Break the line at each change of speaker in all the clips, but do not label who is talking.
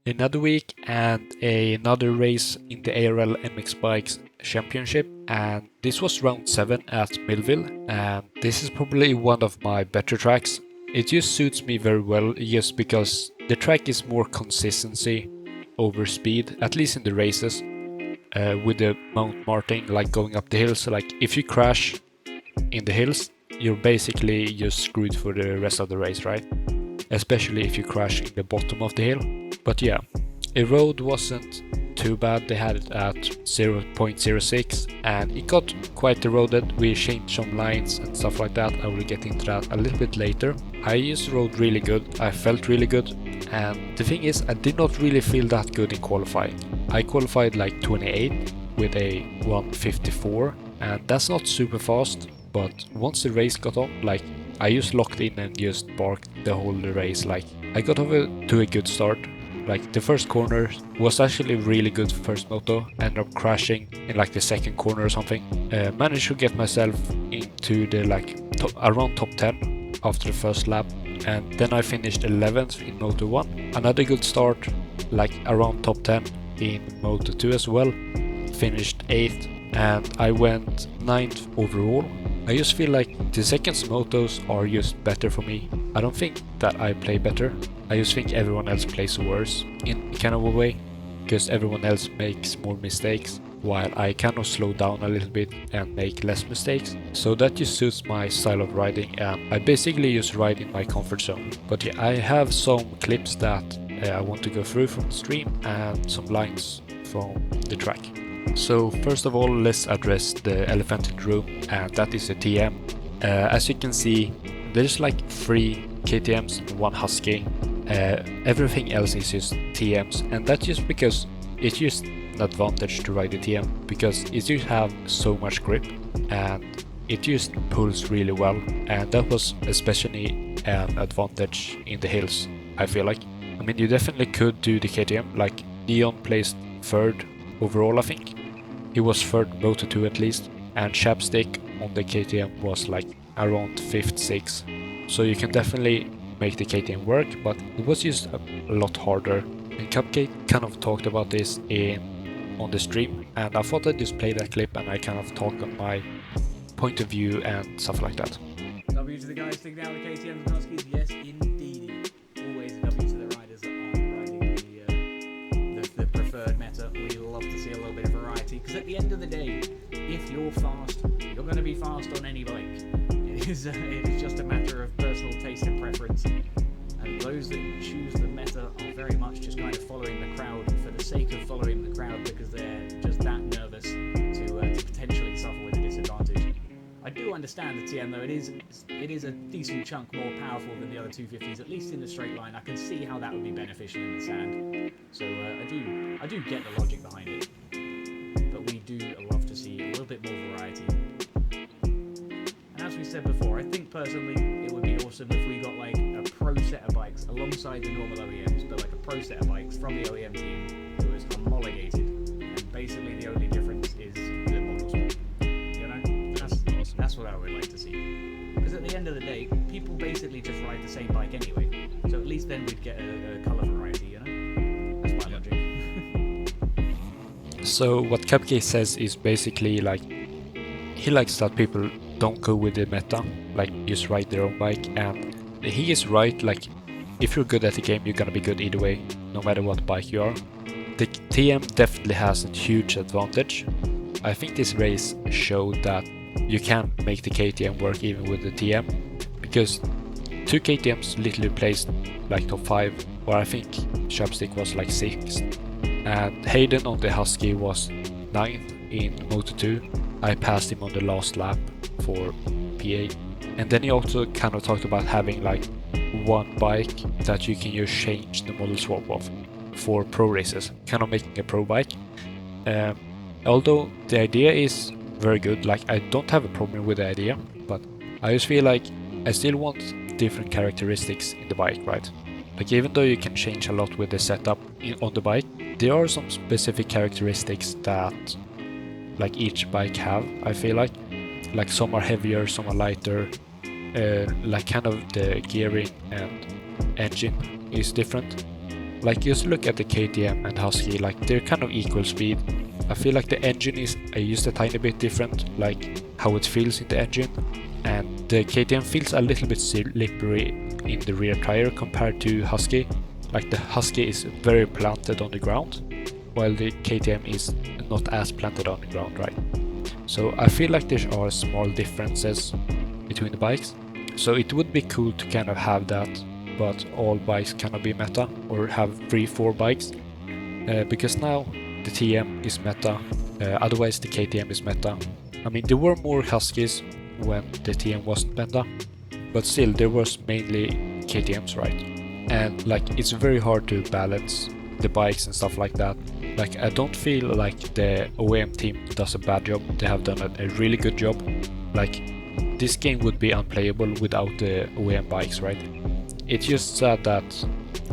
Another week and another race in the ARL MxBikes Championship, and this was round 7 at Millville, and this is probably one of my better tracks. It just suits me very well just because the track is more consistency over speed, at least in the races, with the Mount Martin, like going up the hills. Like if you crash in the hills, you're basically just screwed for the rest of the race, right? Especially if you crash in the bottom of the hill. But yeah, a road wasn't too bad. They had it at 0.06 and it got quite eroded. We changed some lines and stuff like that. I will get into that a little bit later. I just rode really good. I felt really good, and the thing is, I did not really feel that good in qualifying. I qualified like 28 with a 154, and that's not super fast, but once the race got on, like I just locked in and just barked the whole race. Like I got over to a good start. Like the first corner was actually really good first moto, ended up crashing in like the second corner or something. Managed to get myself into the around top 10 after the first lap, and then I finished 11th in Moto 1. Another good start, like around top 10 in Moto 2 as well. Finished 8th and I went 9th overall. I just feel like the second motos are just better for me. I don't think that I play better. I just think everyone else plays worse in kind of a way, because everyone else makes more mistakes while I kind of slow down a little bit and make less mistakes. So that just suits my style of riding, and I basically just ride in my comfort zone. But yeah, I have some clips that I want to go through from the stream and some lines from the track. So first of all, let's address the elephant in the room, and that is a TM. As you can see, there's like 3 KTMs and 1 Husky. Everything else is just TMs, and that's just because it's just an advantage to ride the TM, because it just have so much grip and it just pulls really well, and that was especially an advantage in the hills, I feel like. I mean, you definitely could do the KTM, like Neon placed 3rd overall, I think. He was 3rd Moto 2 at least, and Chapstick on the KTM was like around 5th, 6th. So you can definitely make the KTM work, but it was just a lot harder. And Cupcake kind of talked about this on the stream, and I thought I'd just play that clip and I kind of talk on my point of view and stuff like that.
W to the guys sticking out the KTMs and Huskies, yes indeed. Always a W to the riders that aren't riding the preferred meta. We love to see a little bit of variety, because at the end of the day, if you're fast, you're going to be fast on any bike. It is just a matter of personal taste and preference, and those that choose the meta are very much just kind of following the crowd for the sake of following the crowd, because they're just that nervous to potentially suffer with a disadvantage. I do understand the TM though. It is a decent chunk more powerful than the other 250s, at least in the straight line. I can see how that would be beneficial in the sand. So I do get the logic behind it, but we do love to see a little bit more variety. And as we said before, I think personally it would be awesome if we got like a pro set of bikes alongside the normal OEMs, but like a pro set of bikes from the OEM team that was homologated, and basically the only difference is the model swap. You know, that's what I would like to see. Because at the end of the day, people basically just ride the same bike anyway, so at least then we'd get a colour variety, you know? That's my logic.
So what Cupcake says is basically like, he likes that people don't go with the meta, like just ride their own bike, and he is right. Like if you're good at the game, you're gonna be good either way, no matter what bike you are. The TM definitely has a huge advantage. I think this race showed that you can make the KTM work even with the TM, because 2 KTMs literally placed like top 5, or I think Chapstick was like 6th, and Hayden on the Husky was 9th in Moto 2. I passed him on the last lap for PA. And then he also kind of talked about having like one bike that you can just change the model swap of for pro races, kind of making a pro bike. Although the idea is very good, like I don't have a problem with the idea, but I just feel like I still want different characteristics in the bike, right? Like even though you can change a lot with the setup on the bike, there are some specific characteristics that like each bike have, I feel like some are heavier, some are lighter, like kind of the gearing and engine is different. Like just look at the KTM and Husky, like they're kind of equal speed. I feel like the engine is used a tiny bit different, like how it feels in the engine, and the KTM feels a little bit slippery in the rear tire compared to Husky. Like the Husky is very planted on the ground, while the KTM is not as planted on the ground, right? So I feel like there are small differences between the bikes. So it would be cool to kind of have that, but all bikes cannot be meta, or have 3-4 bikes, because now the TM is meta, otherwise the KTM is meta. I mean, there were more Huskies when the TM wasn't meta, but still there was mainly KTMs, right? And like it's very hard to balance the bikes and stuff like that. Like I don't feel like the OEM team does a bad job. They have done a really good job. Like this game would be unplayable without the OEM bikes, right? It's just sad that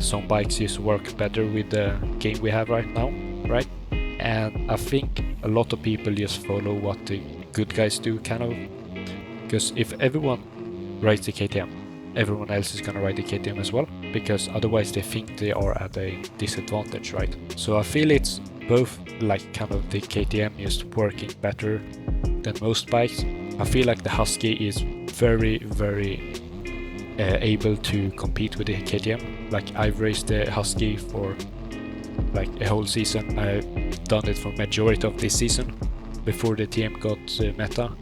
some bikes just work better with the game we have right now, right? And I think a lot of people just follow what the good guys do, kind of. Because if everyone rides the KTM, everyone else is gonna ride the KTM as well, because otherwise they think they are at a disadvantage, right? So I feel it's both like kind of the KTM is working better than most bikes. I feel like the Husky is very able to compete with the KTM. Like I've raced the Husky for like a whole season. I've done it for majority of this season before the TM got meta,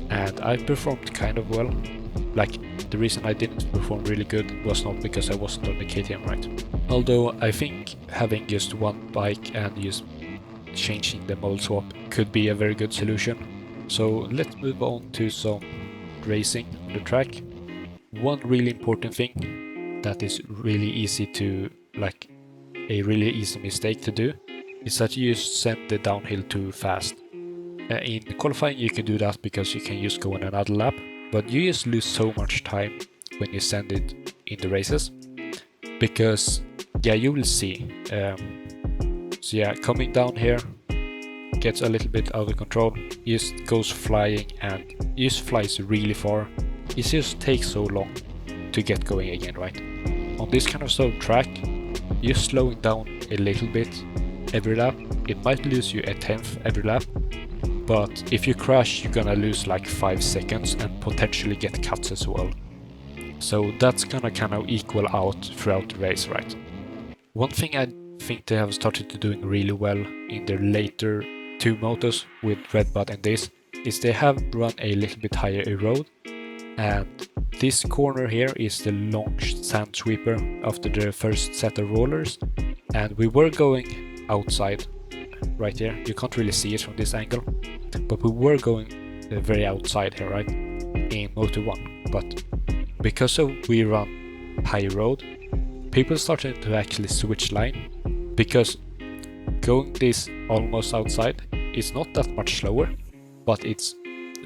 and I performed kind of well. Like the reason I didn't perform really good was not because I wasn't on the KTM, right? Although I think having just one bike and just changing the mold swap could be a very good solution. So let's move on to some racing on the track. One really important thing that is really easy to, like a really easy mistake to do, is that you just send the downhill too fast. In qualifying you can do that because you can just go on another lap, but you just lose so much time when you send it in the races, because yeah, you will see. So yeah, coming down here gets a little bit out of control, just goes flying and just flies really far. It just takes so long to get going again, right? On this kind of slow track, you're slowing down a little bit every lap. It might lose you a tenth every lap, but if you crash you're gonna lose like 5 seconds and potentially get cuts as well. So that's gonna kind of equal out throughout the race, right? One thing I think they have started to doing really well in their later two motos with Redbud and this is they have run a little bit higher a road, and this corner here is the long sand sweeper after the first set of rollers, and we were going outside right here. You can't really see it from this angle, but we were going very outside here, right, in Moto 1. But because of we run high road, people started to actually switch line, because going this almost outside is not that much slower, but it's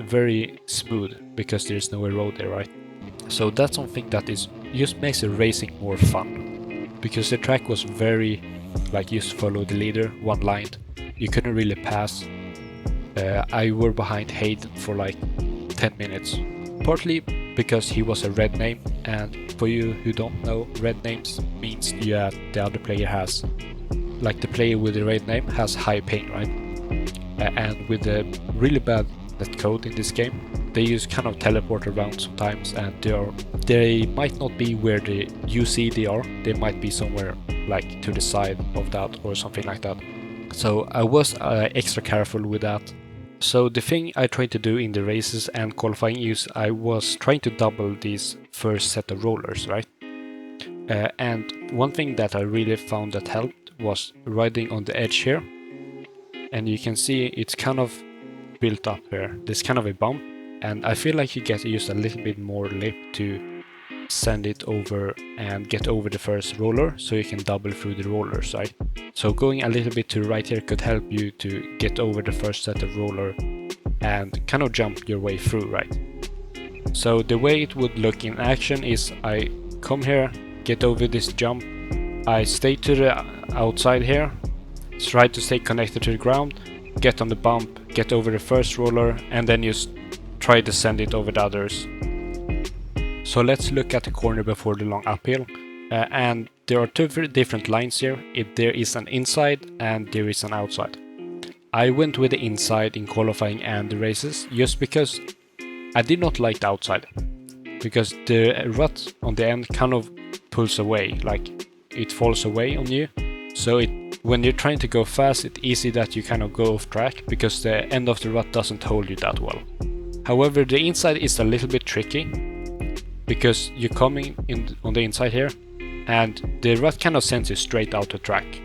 very smooth because there's no road there, right? So that's something that is just makes the racing more fun, because the track was very like just follow the leader, one line. You couldn't really pass. I were behind Hayden for like 10 minutes, partly because he was a red name, and for you who don't know, red names means yeah, the other player has, like the player with the red name has high ping, right? And with the really bad net code in this game, they just kind of teleport around sometimes, and they might not be where you see they are. They might be somewhere like to the side of that or something like that. So I was extra careful with that. So the thing I tried to do in the races and qualifying is I was trying to double these first set of rollers, right? And one thing that I really found that helped was riding on the edge here. And you can see it's kind of built up here. There's kind of a bump, and I feel like you get to use a little bit more lip to send it over and get over the first roller, so you can double through the rollers, right? So going a little bit to the right here could help you to get over the first set of roller and kind of jump your way through, right? So the way it would look in action is I come here, get over this jump, I stay to the outside here, try to stay connected to the ground, get on the bump, get over the first roller, and then just try to send it over the others. So let's look at the corner before the long uphill, and there are two very different lines here. There is an inside and there is an outside. I went with the inside in qualifying and the races just because I did not like the outside. Because the rut on the end kind of pulls away, like it falls away on you. So when you're trying to go fast, it's easy that you kind of go off track because the end of the rut doesn't hold you that well. However, the inside is a little bit tricky because you're coming in on the inside here and the rut kind of sends you straight out the track.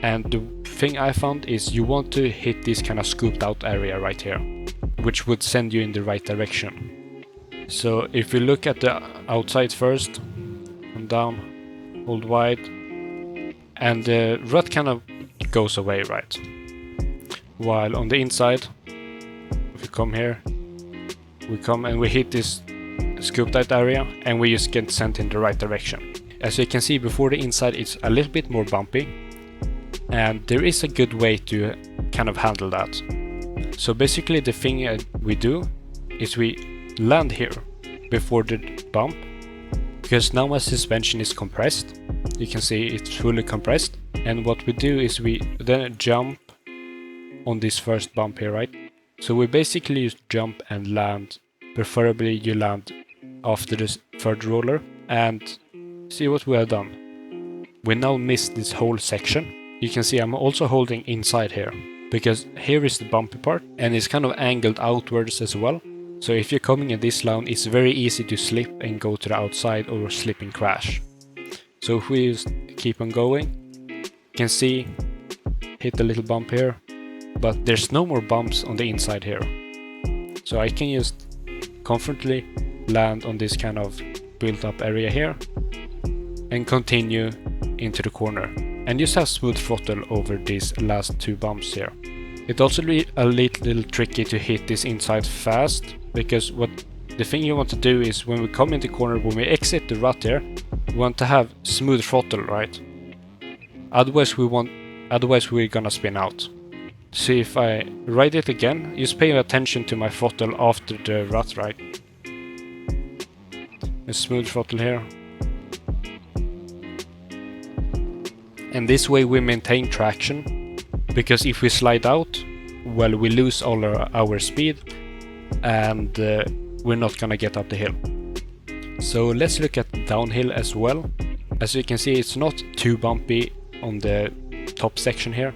And the thing I found is you want to hit this kind of scooped out area right here, which would send you in the right direction. So if you look at the outside first, and down, hold wide, and the rut kind of goes away, right? While on the inside, if you come here, we come and we hit this scooped out area and we just get sent in the right direction. As you can see, before the inside it's a little bit more bumpy, and there is a good way to kind of handle that. So basically the thing we do is we land here before the bump, because now my suspension is compressed. You can see it's fully compressed, and what we do is we then jump on this first bump here, right? So we basically just jump and land. Preferably you land after the third roller, and see what we have done. We now missed this whole section. You can see I'm also holding inside here, because here is the bumpy part and it's kind of angled outwards as well. So if you're coming in this line, it's very easy to slip and go to the outside or slip and crash. So if we just keep on going, you can see, hit a little bump here, but there's no more bumps on the inside here. So I can just comfortably land on this kind of built up area here and continue into the corner and just have smooth throttle over these last two bumps here. It also be a little tricky to hit this inside fast, because the thing you want to do is when we come in the corner, when we exit the rut here, we want to have smooth throttle, right? Otherwise we're gonna spin out. So if I ride it again, just pay attention to my throttle after the rut, right? A smooth throttle here. And this way we maintain traction, because if we slide out, well, we lose all our speed and we're not gonna get up the hill. So let's look at downhill as well. As you can see, it's not too bumpy on the top section here.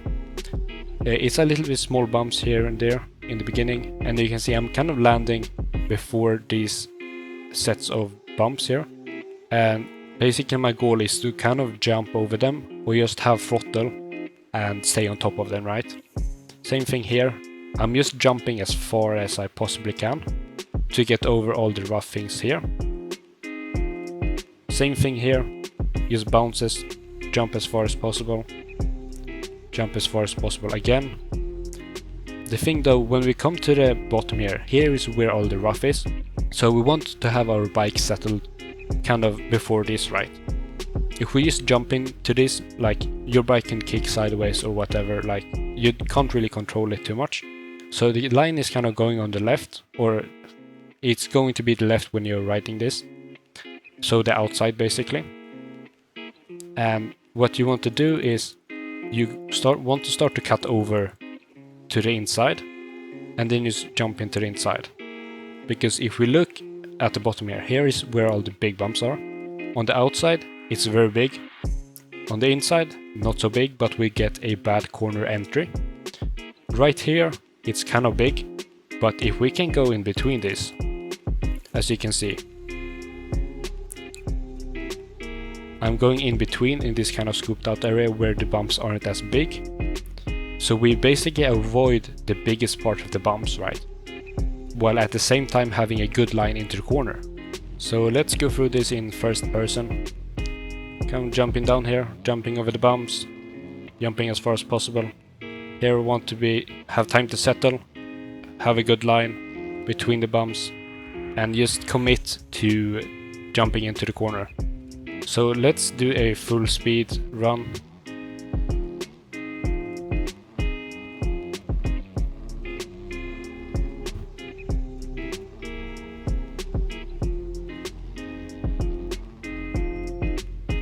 It's a little bit small bumps here and there in the beginning, and you can see I'm kind of landing before these sets of bumps here, and basically my goal is to kind of jump over them or just have throttle and stay on top of them, right? Same thing here, I'm just jumping as far as I possibly can to get over all the rough things here. Same thing here, just bounces, jump as far as possible, jump as far as possible again. The thing though, when we come to the bottom here is where all the rough is. So we want to have our bike settled kind of before this, right? If we just jump into this, like your bike can kick sideways or whatever, like you can't really control it too much. So the line is kind of going on the left, or it's going to be the left when you're riding this. So the outside basically. And what you want to do is you want to start to cut over to the inside and then just jump into the inside. Because if we look at the bottom here is where all the big bumps are. On the outside it's very big, on the inside not so big, but we get a bad corner entry. Right here it's kind of big, but if we can go in between this, as you can see, I'm going in between in this kind of scooped out area where the bumps aren't as big. So we basically avoid the biggest part of the bumps, right? While at the same time having a good line into the corner. So let's go through this in first person. Come jumping down here, jumping over the bumps, jumping as far as possible. Here we want to have time to settle, have a good line between the bumps, and just commit to jumping into the corner. So let's do a full speed run.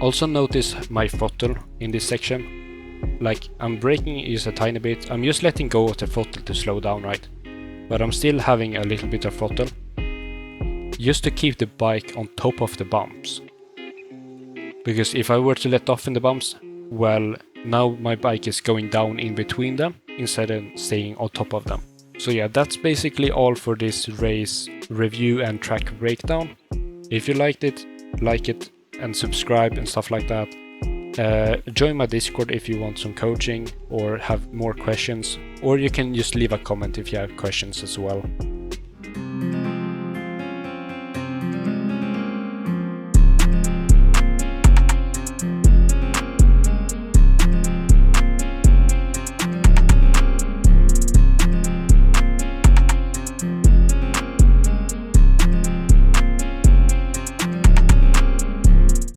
Also notice my throttle in this section. Like, I'm braking is a tiny bit, I'm just letting go of the throttle to slow down, right? But I'm still having a little bit of throttle, just to keep the bike on top of the bumps. Because if I were to let off in the bumps, well, now my bike is going down in between them instead of staying on top of them. So yeah, that's basically all for this race review and track breakdown. If you liked it, like it and subscribe and stuff like that. Join my Discord if you want some coaching or have more questions, or you can just leave a comment if you have questions as well.